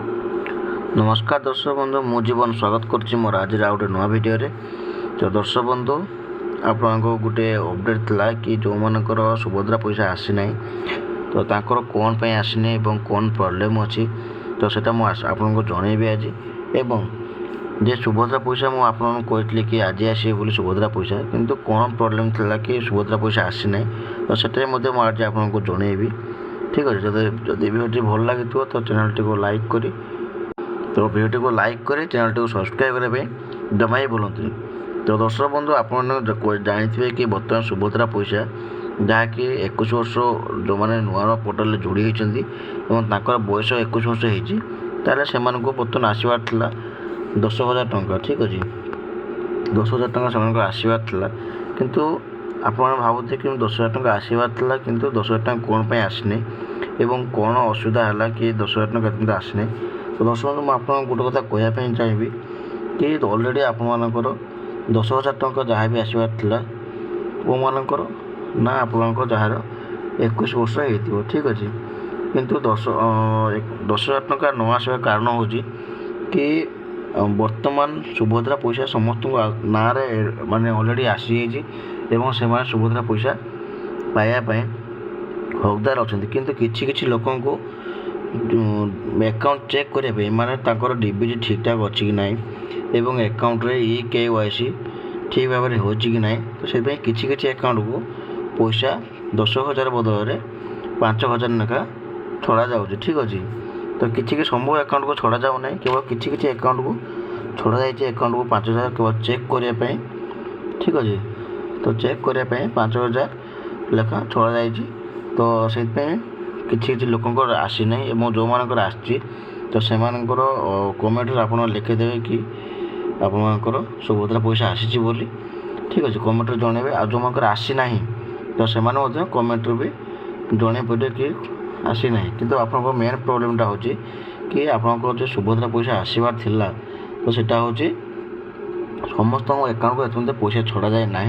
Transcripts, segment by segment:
नमस्कार दर्शक बंधु मु जीवन स्वागत करुच्ची मोर आज गोटे नुआ भिडियो तो दर्शक बंधु आपण गोटे अपडेट था कि जो मानकर सुभद्रा पैसा आसी ना तो तांकर कौन पे आसनी और कौन प्रॉब्लम अच्छी तो सेटा आपको जनइबी आज एवं जे सुभद्रा पैसा मुझे कहती कि आज आसवे बोली सुभद्रा पैसा किंतु कौन प्रॉब्लम था कि सुभद्रा पैसा आसी ना तो सेटा आज आपको जनइबी। ठीक अच्छे जदि वीडियो भल लगी तो चैनल टी को लाइक करी तो वीडियो को लाइक करें चैनल को सब्सक्राइब करने जमा ही भूलु। तो दर्शक बंधु आप जानते कि बर्तमान सुभद्रा पैसा जहाँकि 21 वर्ष जो मैंने नुआ नुआ पोर्टाल जोड़ी होती बयस 21 वर्ष होता से बर्तमान आसबार 10,000 टंका। ठीक अच्छे 10,000 टंका से आसबार किंतु आप भावते कि 10,000 टंका आसबार कि 10,000 टंका कौन पे आसनी एवं कौन असुविधा है कि 10,000 टंका आसनी। तो दर्शक मुझे आपको गोटे कथा कहवाई चाहिए कि अलरेडी आपर 10,000 टंका जहाँ भी आसबार वो मानकर ना आप जार 21 वर्ष हो। ठीक अच्छे किंतु 10,000 टंका न आसवा कारण हूँ कि वर्तमान सुभद्रा पैसा समस्त ना माने अलरेडी आसी से सुभद्रा पैसा पाइबापी हकदार अच्छा किंतु किसी लोक अकाउंट चेक करने माने डिपॉजिट ठीक ठाक अच्छी कि ना एवं अकाउंट रे KYC ठीक भाव में हो कि ना तो से किसी अकाउंट को पैसा 10,000 बदल में 5,000 लेखा छड़ा जाऊँगी। ठीक अच्छे तो किसी सब अकाउंट को छड़ा जाऊ ना केवल किसी अकाउंट को छड़ा जाए अकाउंट को 5,000 केवल चेक करने। ठीक अच्छे तो चेक करने 5,000 लेखा छड़ा जाए तो से किसी लोक आसी ना जो मानकर आसी तो से कमेंट आप लिखिदेवे कि आपंकर सुभद्रा पैसा आसी बोली। ठीक अच्छे कमेंट जनइबे आ जो मानकर आसी ना तो से कमेंट भी जन पड़े कि आसी ना कि आप मेन प्रोब्लेमटा हूँ कि आपंकर जो सुभद्रा पैसा आसबार थिला तो सेटा हूँ समस्त अकाउंट को एत पैसा छड़ा जाए ना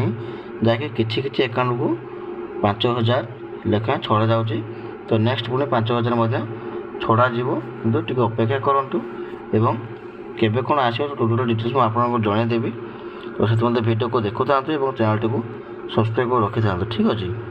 जहाँकि किसी अकाउंट को 5,000 लेखा छड़ा जाऊँगी तो नेक्स्ट पुणी 5,000 छड़ा जीव कि टी अपेक्षा करूँ एवं केबे कौन आसो टोटल डिटेल्स मुझे आपको जनईदेवी तो से वीडियो को देखु था चैनल टी को सब्सक्राइब कर रखी था। ठीक अच्छे।